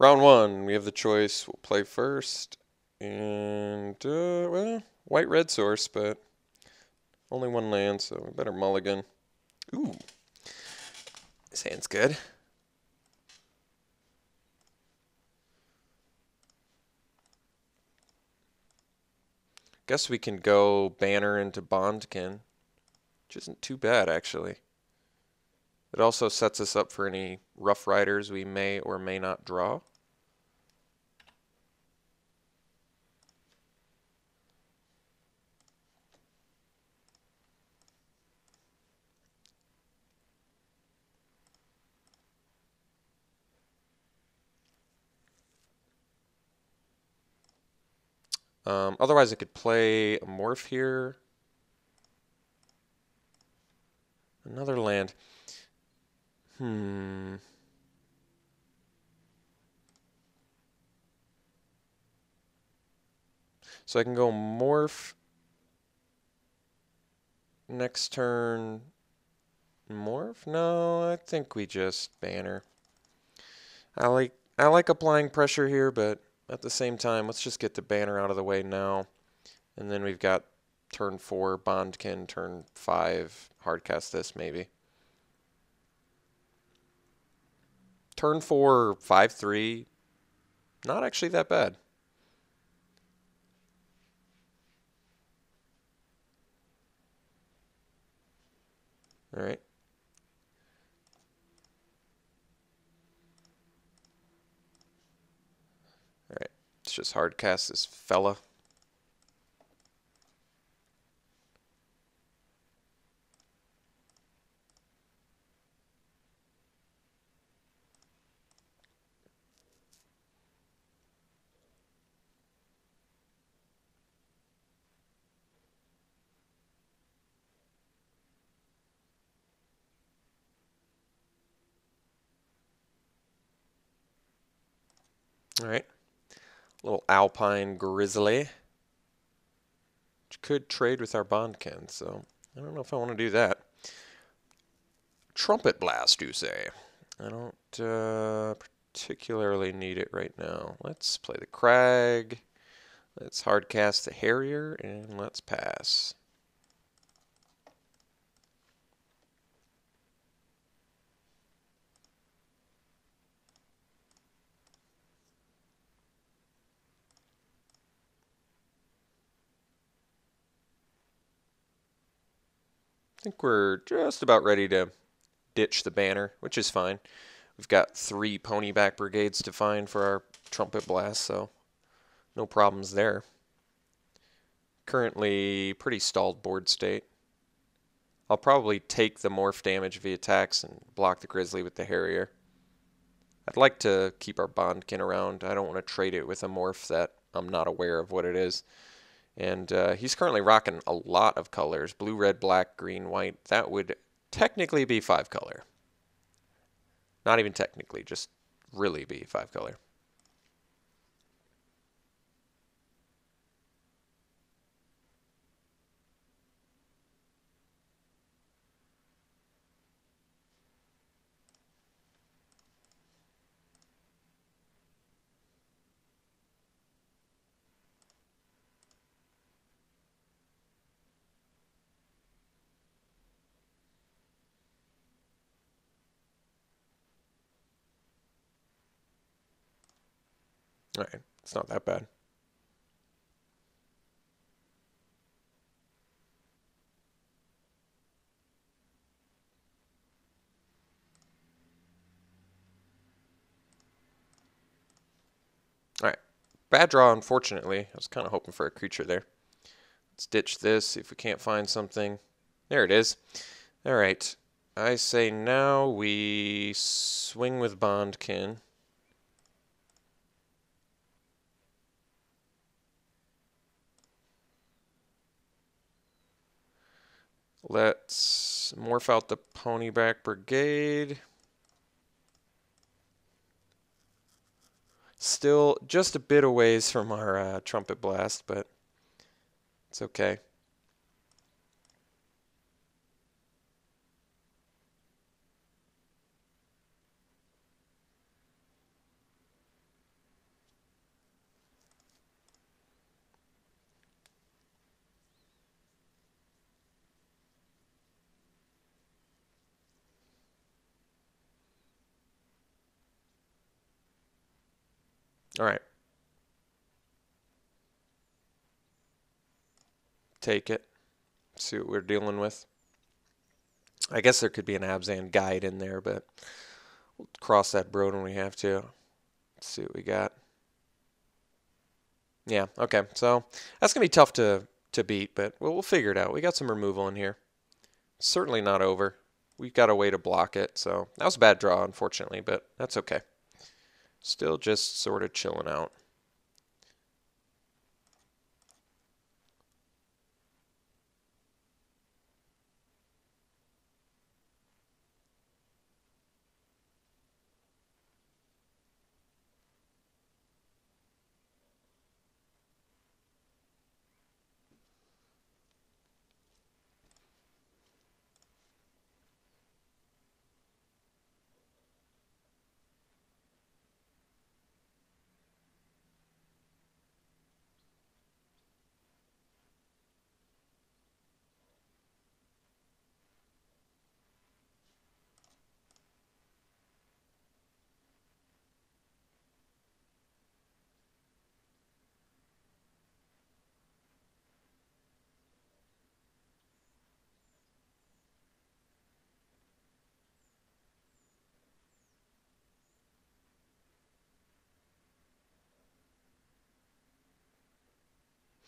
Round one, we have the choice. We'll play first. And, well, white-red source, but only one land, so we better mulligan. Ooh, this hand's good. Guess we can go Banner into Bondkin, which isn't too bad, actually. It also sets us up for any Rough Riders we may or may not draw. Otherwise, I could play a Morph here. Another land. So I can go Morph. Next turn, Morph? No, I think we just Banner. I like applying pressure here, but at the same time, let's just get the Banner out of the way now. And then we've got turn 4, Bondkin, turn 5, hardcast this maybe. Turn 4, 5-3, not actually that bad. All right. All right. Let's just hardcast this fella. All right. Little Alpine Grizzly. Which could trade with our Bondkin, so I don't know if I want to do that. Trumpet Blast, you say? I don't particularly need it right now. Let's play the Crag. Let's hardcast the Harrier, and let's pass. I think we're just about ready to ditch the Banner, which is fine. We've got 3 Ponyback Brigades to find for our Trumpet Blast, so no problems there. Currently pretty stalled board state. I'll probably take the Morph damage if he attacks and block the Grizzly with the Harrier. I'd like to keep our Bondkin around. I don't want to trade it with a Morph that I'm not aware of what it is. And he's currently rocking a lot of colors. Blue, red, black, green, white. That would technically be 5 color. Not even technically, just really be 5 color. All right, it's not that bad. All right, bad draw, unfortunately. I was kind of hoping for a creature there. Let's ditch this, see if we can't find something. There it is. All right, I say now we swing with Bondkin. Let's morph out the Ponyback Brigade. Still just a bit a ways from our Trumpet Blast, but it's okay. All right. Take it. See what we're dealing with. I guess there could be an Abzan guide in there, but we'll cross that road when we have to. Let's see what we got. Yeah, okay. So that's going to be tough to beat, but we'll figure it out. We got some removal in here. Certainly not over. We've got a way to block it, so that was a bad draw, unfortunately, but that's okay. Still just sort of chilling out.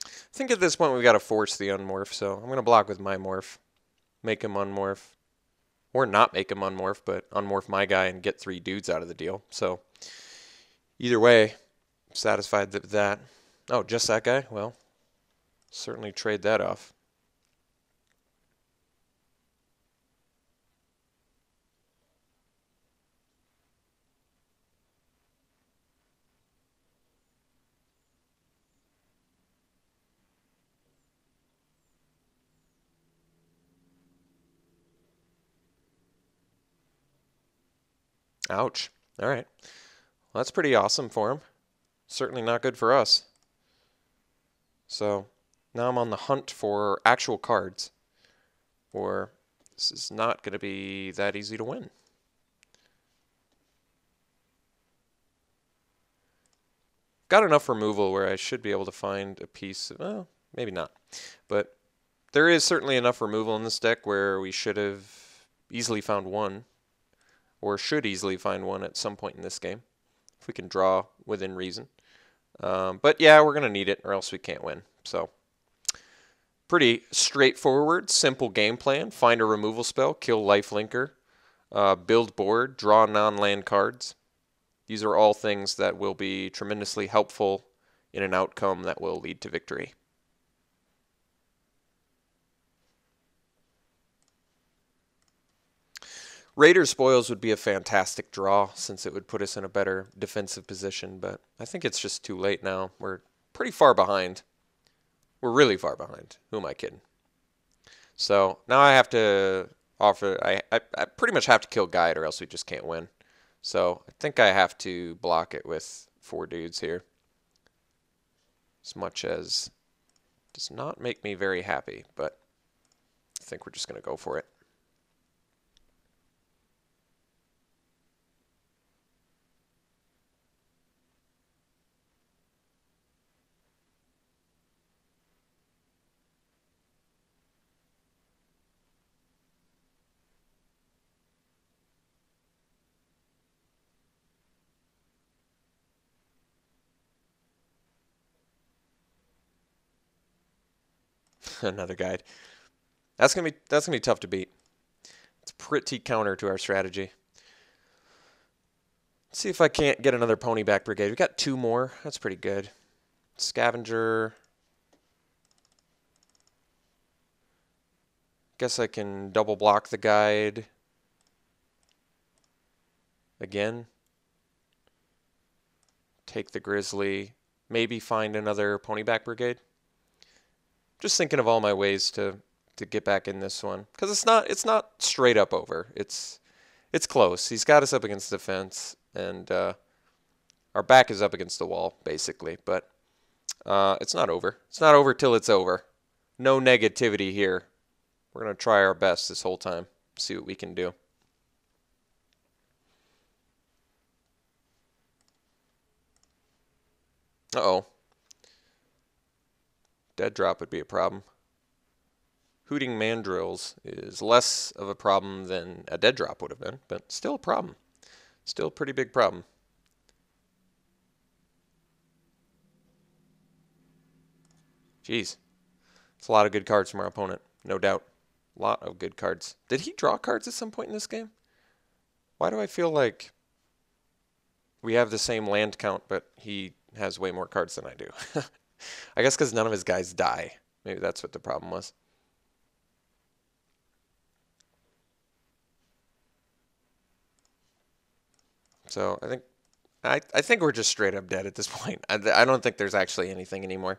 I think at this point we've got to force the unmorph, so I'm going to block with my morph. Make him unmorph. Or not make him unmorph, but unmorph my guy and get 3 dudes out of the deal. So either way, I'm satisfied with that. Oh, just that guy? Well, certainly trade that off. Ouch. All right. Well, that's pretty awesome for him. Certainly not good for us. So now I'm on the hunt for actual cards, or this is not going to be that easy to win. Got enough removal where I should be able to find a piece. Well, maybe not. But there is certainly enough removal in this deck where we should have easily found one, or should easily find one at some point in this game, if we can draw within reason. But yeah, we're going to need it or else we can't win. So pretty straightforward, simple game plan. Find a removal spell, kill lifelinker, build board, draw non-land cards. These are all things that will be tremendously helpful in an outcome that will lead to victory. Raider Spoils would be a fantastic draw since it would put us in a better defensive position, but I think it's just too late now. We're pretty far behind. We're really far behind. Who am I kidding? So now I have to offer, I pretty much have to kill Guide or else we just can't win. So I think I have to block it with 4 dudes here. As much as does not make me very happy, but I think we're just going to go for it. Another guide. That's gonna be tough to beat. It's pretty counter to our strategy. Let's see if I can't get another ponyback brigade. We got 2 more. That's pretty good. Scavenger. Guess I can double block the guide again. Take the grizzly. Maybe find another ponyback brigade. Just thinking of all my ways to get back in this one, because it's not straight up over. It's close. He's got us up against the fence, and our back is up against the wall basically. But it's not over. It's not over till it's over. No negativity here. We're gonna try our best this whole time. See what we can do. Uh-oh. Dead drop would be a problem. Hooting mandrills is less of a problem than a dead drop would have been, but still a problem. Still a pretty big problem. Jeez. It's a lot of good cards from our opponent, no doubt. A lot of good cards. Did he draw cards at some point in this game? Why do I feel like we have the same land count, but he has way more cards than I do? I guess because none of his guys die. Maybe that's what the problem was. So I think we're just straight up dead at this point. I don't think there's actually anything anymore.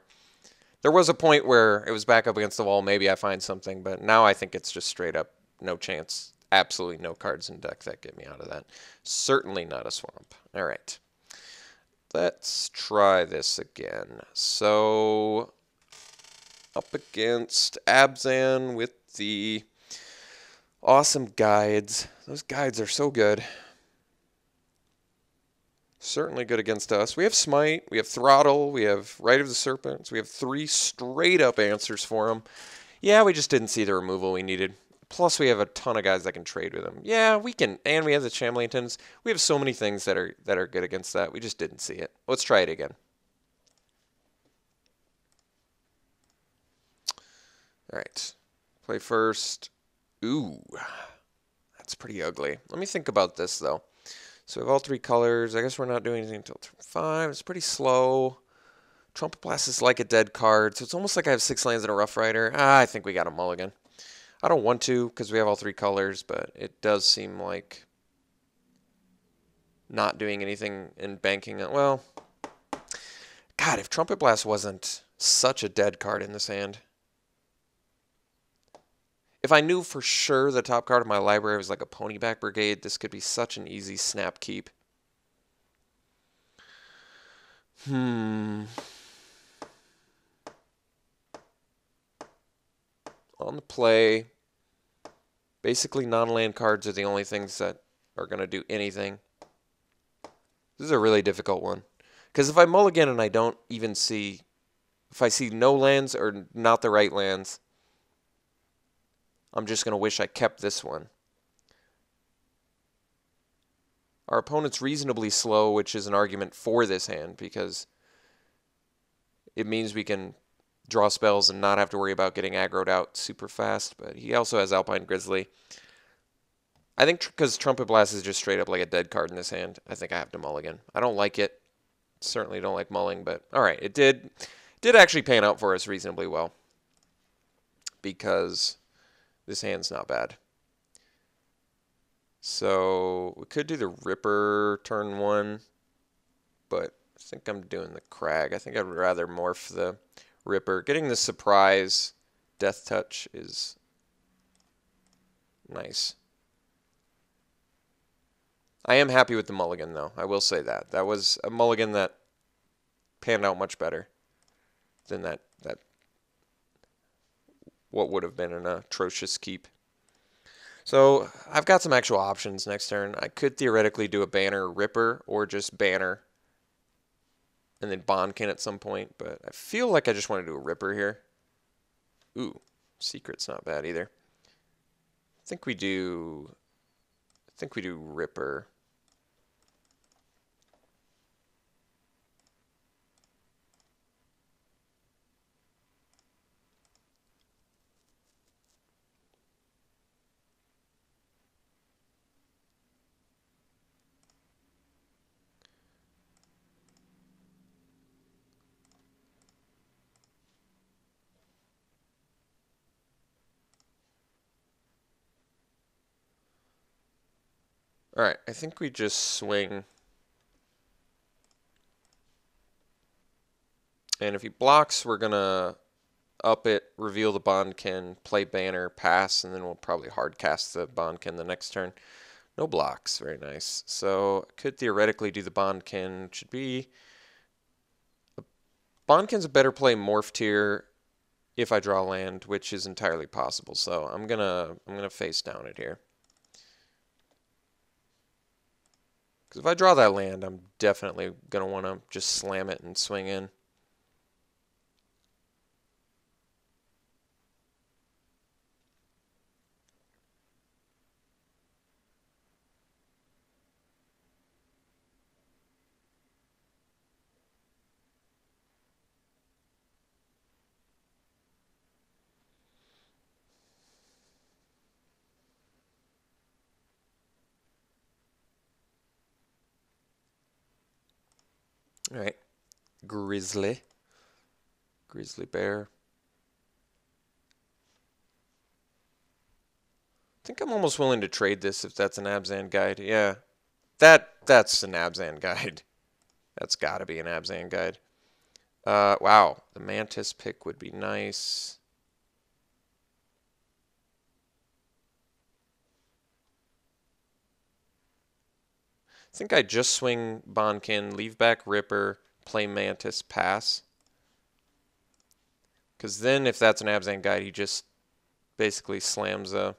There was a point where it was back up against the wall. Maybe I find something, but now I think it's just straight up no chance. Absolutely no cards in deck that get me out of that. Certainly not a swamp. All right. Let's try this again. So up against Abzan with the awesome guides. Those guides are so good. Certainly good against us. We have Smite, we have Throttle, we have Rite of the Serpents. We have 3 straight up answers for him. Yeah, we just didn't see the removal we needed. Plus, we have a ton of guys that can trade with him. Yeah, we can, and we have the Shambling Attendants. We have so many things that are good against that. We just didn't see it. Let's try it again. All right. Play first. Ooh, that's pretty ugly. Let me think about this, though. So we have all 3 colors. I guess we're not doing anything until turn 5. It's pretty slow. Trumpet Blast is like a dead card, so it's almost like I have 6 lands and a Rough Rider. I think we got a mulligan. I don't want to because we have all 3 colors, but it does seem like not doing anything and banking it. Well, God, if Trumpet Blast wasn't such a dead card in this hand. If I knew for sure the top card of my library was like a Ponyback Brigade, this could be such an easy snap keep. On the play, basically non-land cards are the only things that are going to do anything. This is a really difficult one. Because if I mulligan and I don't even see, if I see no lands or not the right lands, I'm just going to wish I kept this one. Our opponent's reasonably slow, which is an argument for this hand, because it means we can draw spells and not have to worry about getting aggroed out super fast. But he also has Alpine Grizzly. I think because Trumpet Blast is just straight up like a dead card in this hand, I think I have to mulligan. I don't like it. Certainly don't like mulling, but all right. It did actually pan out for us reasonably well, because this hand's not bad. So we could do the Ripper turn 1, but I think I'm doing the Crag. I think I'd rather morph the Ripper. Getting the surprise Death Touch is nice. I am happy with the mulligan, though. I will say that. That was a mulligan that panned out much better than that what would have been an atrocious keep. So I've got some actual options next turn. I could theoretically do a Banner Ripper or just Banner and then Bondkin at some point, but I feel like I just want to do a Ripper here. Ooh, Secret's not bad either. I think we do Ripper. All right, I think we just swing. And if he blocks, we're going to up it, reveal the Bondkin, play Banner, pass, and then we'll probably hard cast the Bondkin the next turn. No blocks, very nice. So I could theoretically do the Bondkin. Should be Bondkin's a better play morph tier if I draw land, which is entirely possible. So I'm gonna face down it here. Because if I draw that land, I'm definitely going to want to just slam it and swing in. All right. Grizzly. Grizzly bear. I think I'm almost willing to trade this if that's an Abzan guide. Yeah. That's an Abzan guide. That's got to be an Abzan guide. Wow. The Mantis pick would be nice. I think I just swing Bonkin, leave back Ripper, play Mantis, pass. Because then if that's an Abzan guide, he just basically slams a...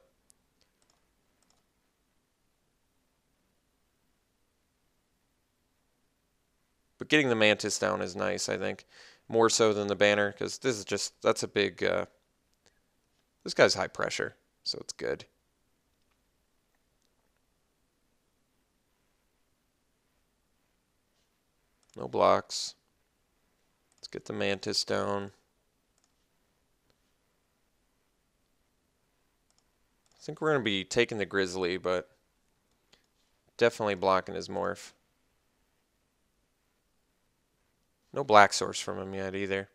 But getting the Mantis down is nice, I think. More so than the banner, because this is just... That's a big... this guy's high pressure, so it's good. No blocks. Let's get the Mantis down. I think we're going to be taking the Grizzly, but definitely blocking his morph. No black source from him yet either.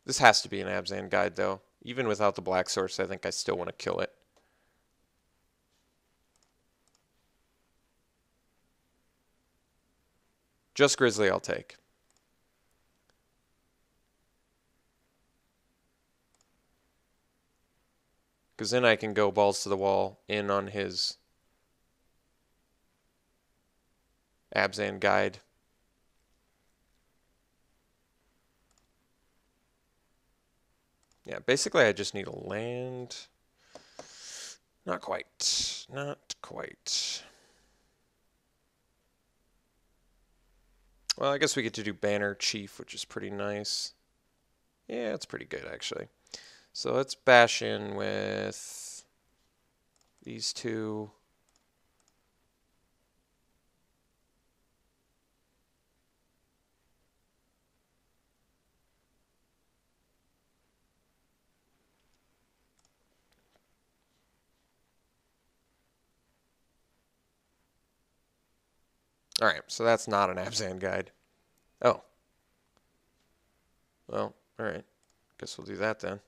This has to be an Abzan guide, though. Even without the black source, I think I still want to kill it. Just Grizzly I'll take. Because then I can go balls to the wall in on his Abzan guide. Yeah, basically I just need a land. Not quite. Not quite. Well, I guess we get to do Banner Chief, which is pretty nice. Yeah, it's pretty good, actually. So let's bash in with these two. All right, so that's not an Abzan guide. Oh. Well, all right. Guess we'll do that then.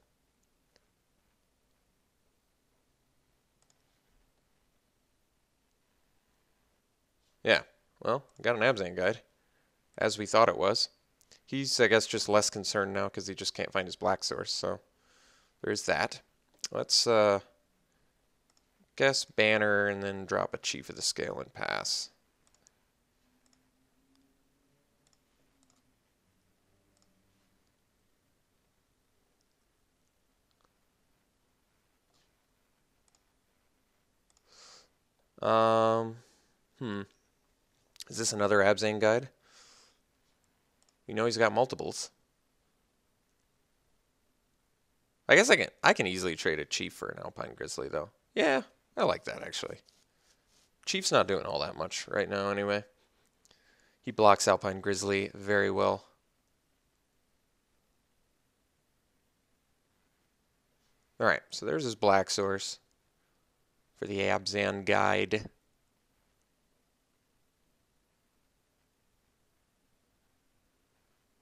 Yeah, well, got an Abzan guide, as we thought it was. He's, I guess, just less concerned now because he just can't find his black source, so there's that. Let's, guess Banner and then drop a Chief of the Scale and pass. Is this another Abzan guide? We know he's got multiples. I guess I can easily trade a Chief for an Alpine Grizzly, though. Yeah, I like that, actually. Chief's not doing all that much right now, anyway. He blocks Alpine Grizzly very well. Alright, so there's his black source for the Abzan guide.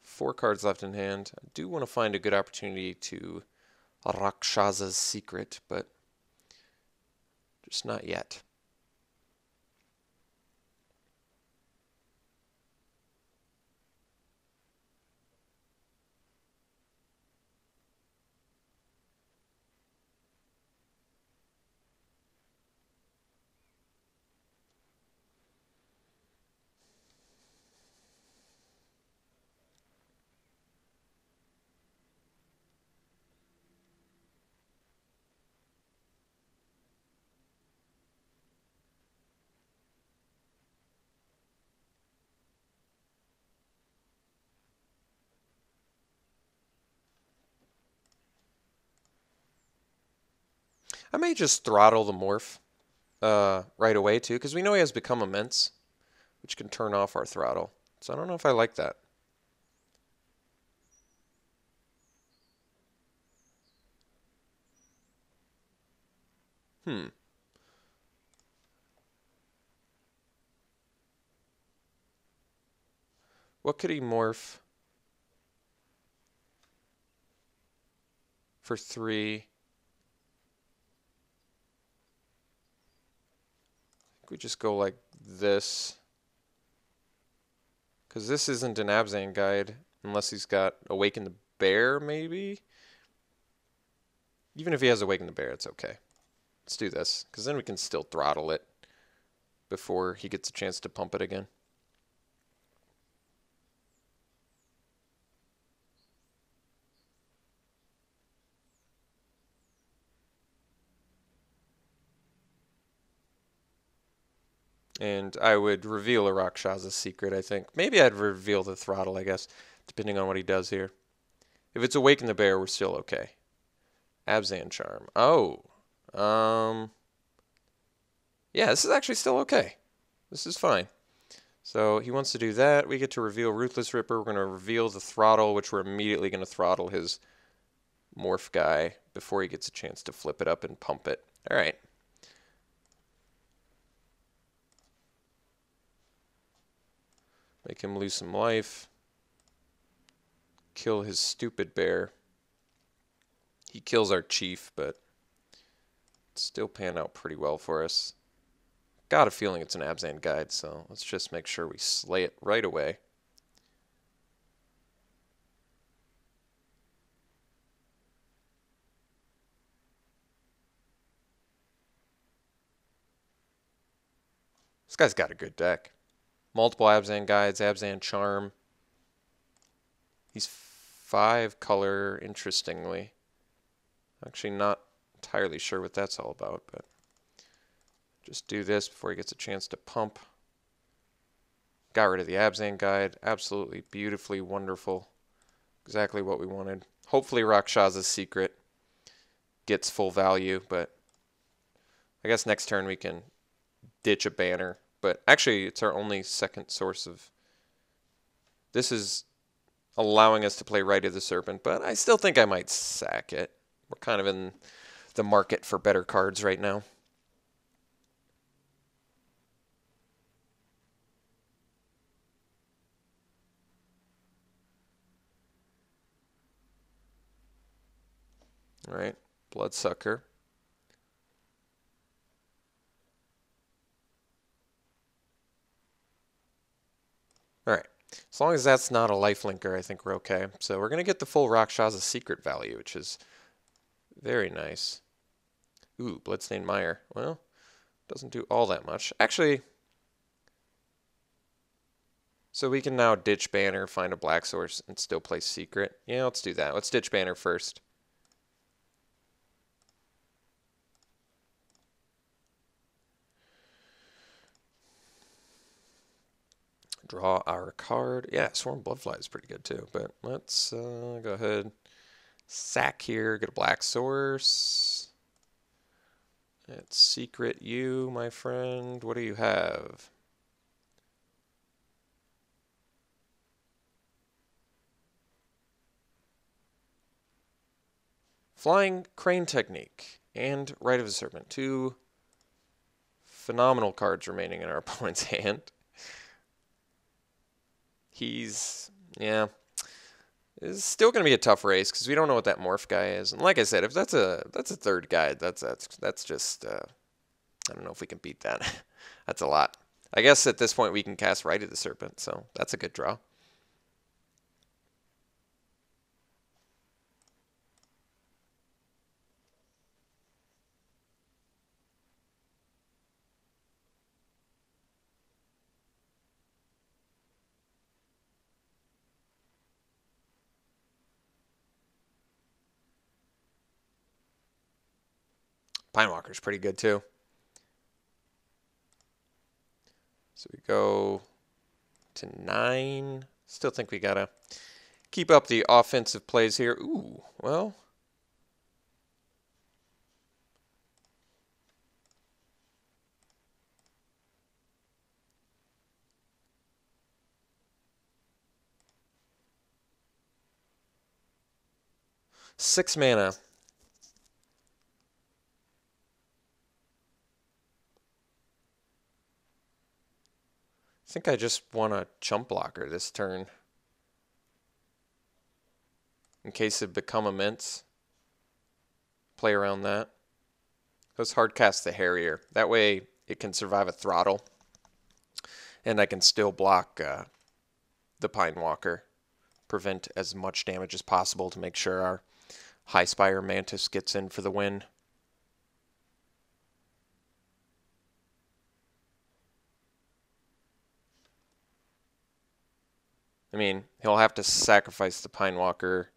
Four cards left in hand. I do want to find a good opportunity to Rakshasa's Secret, but just not yet. I may just throttle the morph right away too, because we know he has Become Immense, which can turn off our throttle. So I don't know if I like that. Hmm. What could he morph for 3? We just go like this. Because this isn't an Abzan guide, unless he's got Awaken the Bear, maybe? Even if he has Awaken the Bear, it's okay. Let's do this, because then we can still throttle it before he gets a chance to pump it again. And I would reveal a Rakshasa's secret, I think. Maybe I'd reveal the throttle, I guess, depending on what he does here. If it's Awaken the Bear, we're still okay. Abzan Charm. Oh. Yeah, this is actually still okay. This is fine. So he wants to do that. We get to reveal Ruthless Ripper. We're going to reveal the throttle, which we're immediately going to throttle his morph guy before he gets a chance to flip it up and pump it. All right. Make him lose some life. Kill his stupid bear. He kills our chief, but it's still panned out pretty well for us. Got a feeling it's an Abzan guide, so let's just make sure we slay it right away. This guy's got a good deck. Multiple Abzan guides, Abzan Charm. He's 5 color, interestingly. Actually not entirely sure what that's all about, but just do this before he gets a chance to pump. Got rid of the Abzan guide. Absolutely beautifully wonderful. Exactly what we wanted. Hopefully Rakshasa's secret gets full value, but I guess next turn we can ditch a banner. But actually, it's our only second source of... This is allowing us to play Rite of the Serpent, but I still think I might sack it. We're kind of in the market for better cards right now. All right, Bloodsucker. All right, as long as that's not a lifelinker, I think we're okay. So we're going to get the full Rakshasa secret value, which is very nice. Ooh, Bloodstained Mire. Well, doesn't do all that much. Actually, so we can now ditch Banner, find a black source, and still play Secret. Yeah, let's do that. Let's ditch Banner first. Draw our card. Yeah, Swarm Bloodfly is pretty good too, but let's go ahead. Sack here, get a black source. It's Secret you, my friend. What do you have? Flying Crane Technique and Rite of the Serpent. 2 phenomenal cards remaining in our opponent's hand. He's, yeah, it's still going to be a tough race because we don't know what that morph guy is. And like I said, if that's a third guide, that's just I don't know if we can beat that. That's a lot. I guess at this point we can cast Rite of the Serpent, so that's a good draw. Pinewalker's pretty good too. So we go to 9. Still think we gotta keep up the offensive plays here. Ooh, well. 6 mana. I think I just want a chump blocker this turn. In case it become immense. Play around that. Let's hard cast the Harrier. That way it can survive a throttle. And I can still block the Pine Walker. Prevent as much damage as possible to make sure our High Spire Mantis gets in for the win. I mean, he'll have to sacrifice the Pine Walker.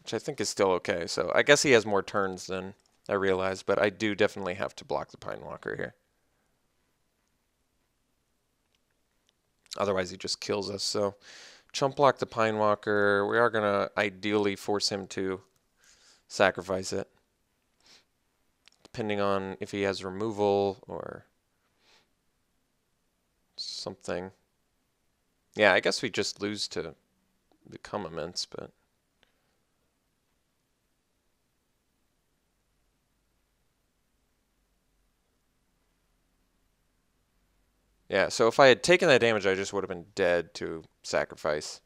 Which I think is still okay. So I guess he has more turns than I realized, but I do definitely have to block the Pine Walker here. Otherwise he just kills us. So chump block the Pine Walker. We are going to ideally force him to sacrifice it. Depending on if he has removal or something. Yeah, I guess we just lose to become immense, but... Yeah, so if I had taken that damage, I just would have been dead to sacrifice.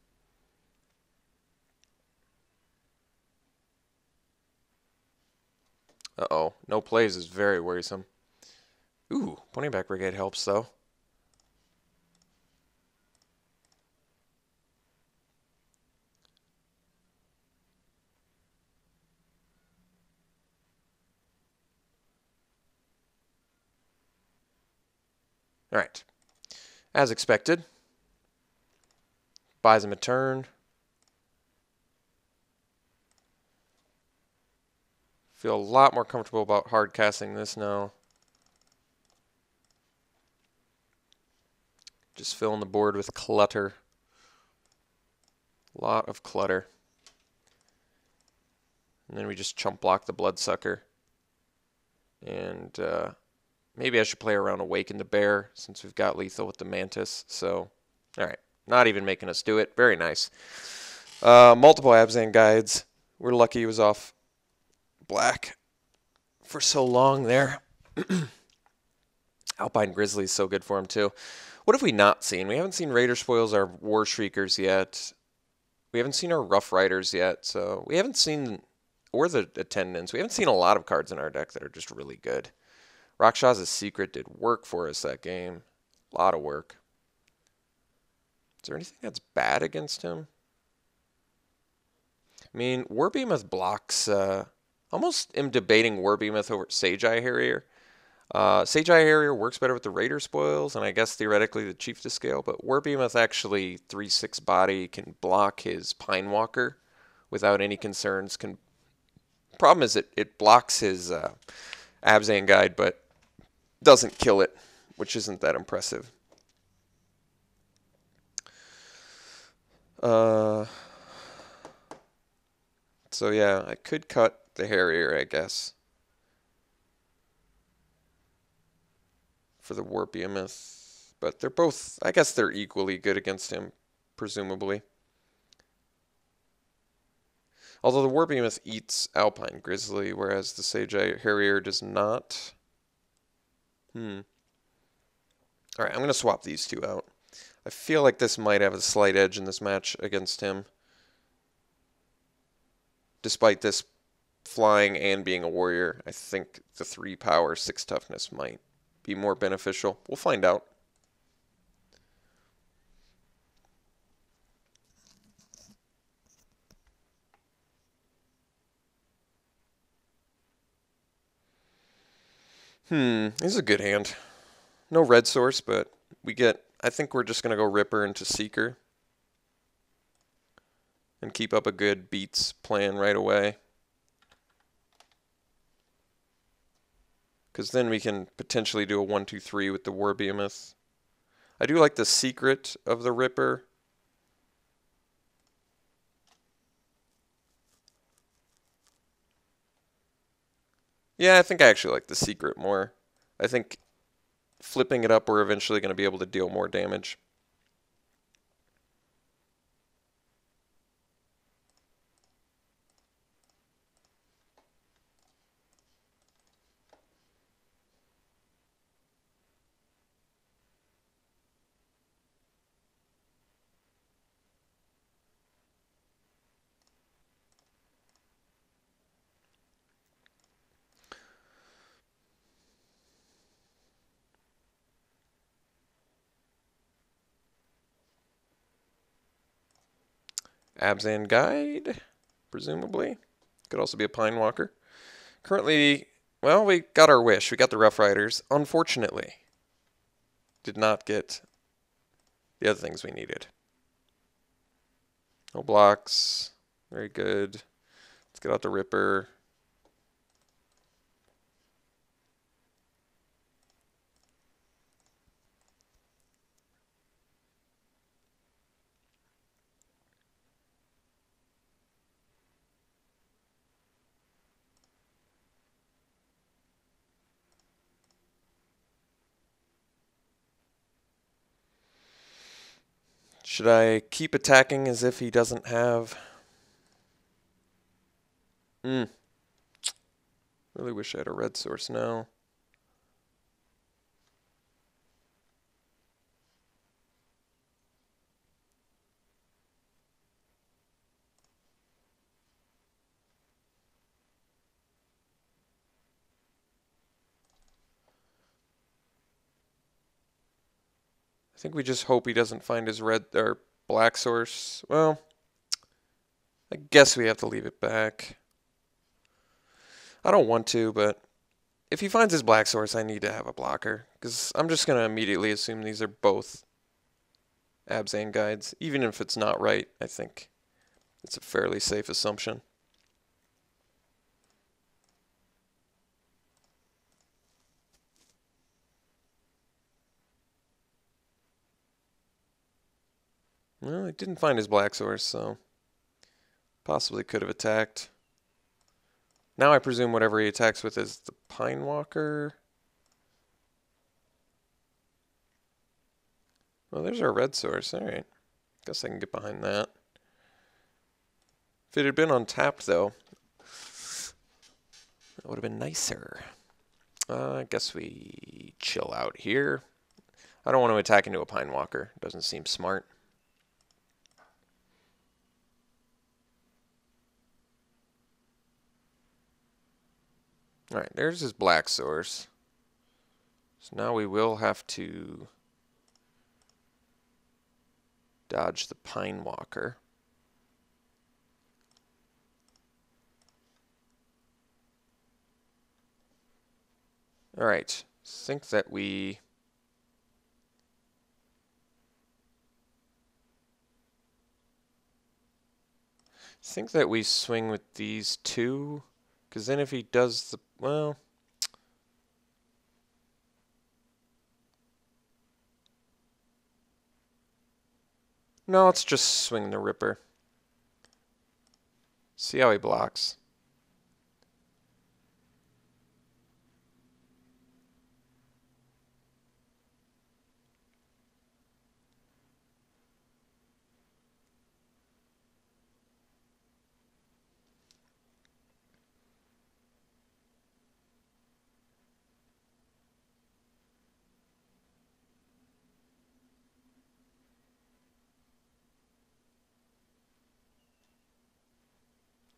Uh-oh. No plays is very worrisome. Ooh, Ponyback Brigade helps, though. All right. As expected. Buys him a turn. Feel a lot more comfortable about hard casting this now. Just filling the board with clutter. A lot of clutter. And then we just chump block the Bloodsucker. And maybe I should play around Awaken the Bear since we've got lethal with the Mantis. So, alright. Not even making us do it. Very nice. Multiple Abzan Guides. We're lucky he was off black for so long there. Alpine Grizzly is so good for him too. What have we not seen? We haven't seen Raider Spoils or War Shriekers yet. We haven't seen our Rough Riders yet. So we haven't seen, or the Attendants. We haven't seen a lot of cards in our deck that are just really good. Rakshas's Secret did work for us that game. A lot of work. Is there anything that's bad against him? I mean, Warbeamoth blocks. Almost am debating Warbeamoth over Sage Eye Harrier. Sage Eye Harrier works better with the Raider Spoils, and I guess theoretically the Chief to Scale, but Warbeamoth actually 3/6 body can block his Pine Walker without any concerns. Problem is it blocks his Abzan Guide, but doesn't kill it, which isn't that impressive. So yeah, I could cut the Harrier, I guess, for the Warbeamoth, but they're both, I guess they're equally good against him, presumably. Although the Warbeamoth eats Alpine Grizzly, whereas the Sage Eye Harrier does not. Alright, I'm going to swap these two out. I feel like this might have a slight edge in this match against him. Despite this flying and being a warrior, I think the 3 power, 6 toughness might be more beneficial. We'll find out. This is a good hand. No red source, but we get, I think we're just going to go Ripper into Seeker. And keep up a good beats plan right away. Because then we can potentially do a 1-2-3 with the Warbeamoth. I do like the secret of the Ripper. Yeah, I think I actually like the secret more. I think flipping it up, we're eventually going to be able to deal more damage. Abzan Guide, presumably. Could also be a Pine Walker. Currently, well, we got our wish. We got the Rough Riders. Unfortunately, did not get the other things we needed. No blocks. Very good. Let's get out the Ripper. Should I keep attacking as if he doesn't have... Really wish I had a red source now. I think we just hope he doesn't find his red or black source. Well, I guess we have to leave it back. I don't want to, but if he finds his black source, I need to have a blocker. Because I'm just going to immediately assume these are both Abzan Guides. Even if it's not right, I think it's a fairly safe assumption. Well, he didn't find his black source, so possibly could have attacked. Now I presume whatever he attacks with is the Pine Walker. Well, there's our red source. All right. Guess I can get behind that. If it had been untapped, though, that would have been nicer. I guess we chill out here. I don't want to attack into a Pine Walker. Doesn't seem smart. Alright, there's his black source. So now we will have to dodge the Pine Walker. Alright, think that we... swing with these two, because then if he does the... well... no, let's just swing the Ripper. See how he blocks.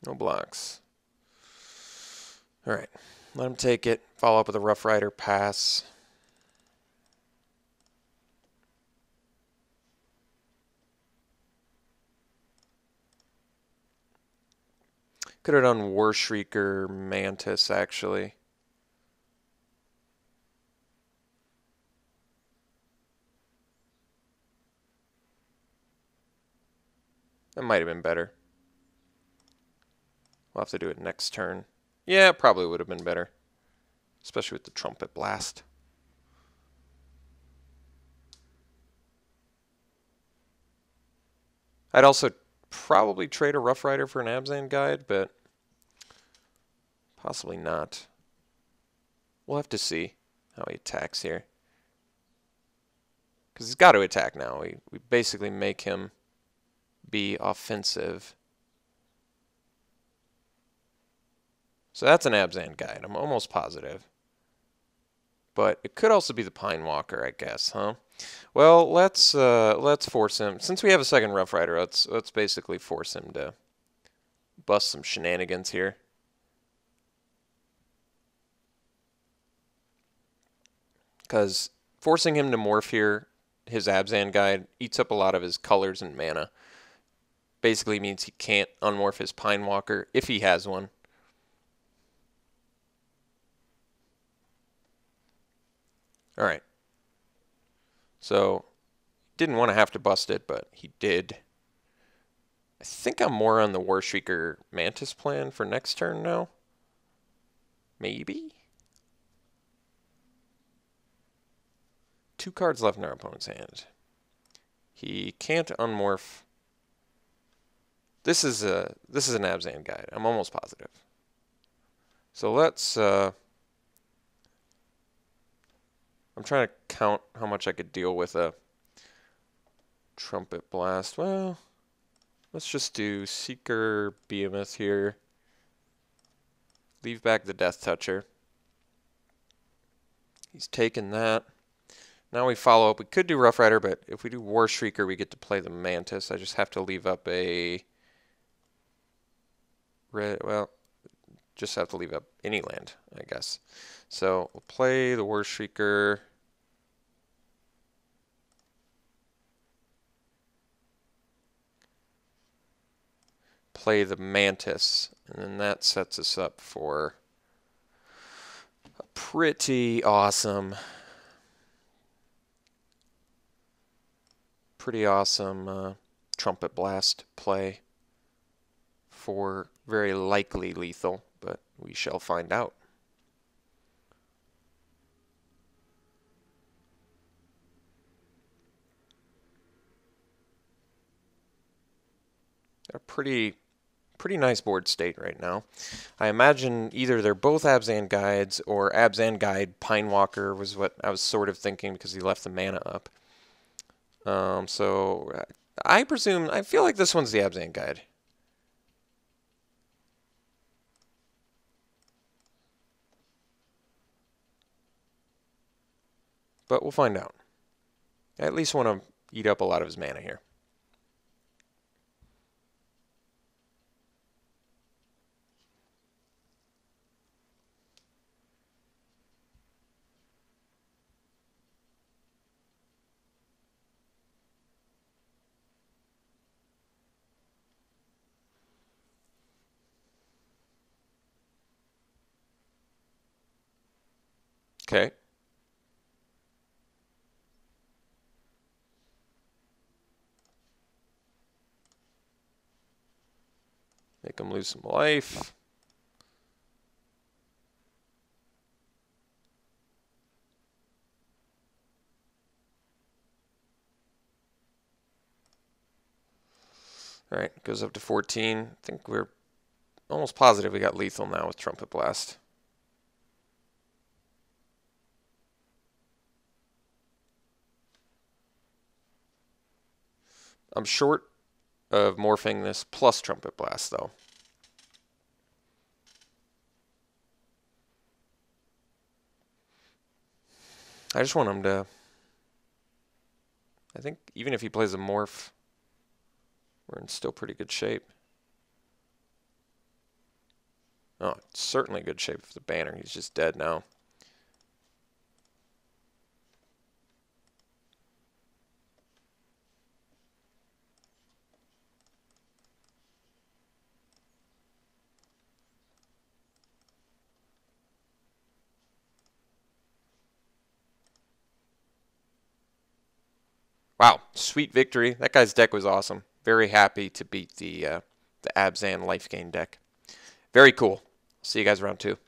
No blocks. Alright, let him take it. Follow up with a Rough Rider pass. Could have done War Shrieker Mantis, actually. That might have been better. We'll have to do it next turn. Yeah, it probably would have been better. Especially with the Trumpet Blast. I'd also probably trade a Rough Rider for an Abzan Guide, but possibly not. We'll have to see. how he attacks here. Because he's got to attack now. We basically make him be offensive. So that's an Abzan guide. I'm almost positive. But it could also be the Pine Walker, I guess, huh? Well, let's force him. Since we have a second Rough Rider, let's basically force him to bust some shenanigans here. Because forcing him to morph here, his Abzan guide, eats up a lot of his colors and mana. Basically means he can't unmorph his Pine Walker if he has one. Alright. So, didn't want to have to bust it, but he did. I think I'm more on the Warshrieker Mantis plan for next turn now. Maybe? 2 cards left in our opponent's hand. He can't unmorph. This is an Abzan guide. I'm almost positive. So let's I'm trying to count how much I could deal with a Trumpet Blast. Well, let's just do Seeker Behemoth here. Leave back the Death Toucher. He's taken that. Now we follow up. We could do Rough Rider, but if we do Warshrieker, we get to play the Mantis. I just have to leave up a red. Well, just have to leave up any land, I guess. So we'll play the Warshrieker. Play the Mantis, and then that sets us up for a pretty awesome Trumpet Blast play for very likely lethal, but we shall find out. A pretty nice board state right now. I imagine either they're both Abzan guides or Abzan guide Pine Walker was what I was sort of thinking because he left the mana up. So I feel like this one's the Abzan guide. But we'll find out. I at least want to eat up a lot of his mana here. Okay. Make him lose some life. All right, goes up to 14. I think we're almost positive we got lethal now with Trumpet Blast. I'm short of morphing this plus Trumpet Blast, though. I just want him to... I think even if he plays a morph, we're in still pretty good shape. Oh, certainly good shape for the banner. He's just dead now. Wow, sweet victory. That guy's deck was awesome. Very happy to beat the Abzan life gain deck. Very cool. See you guys around 2.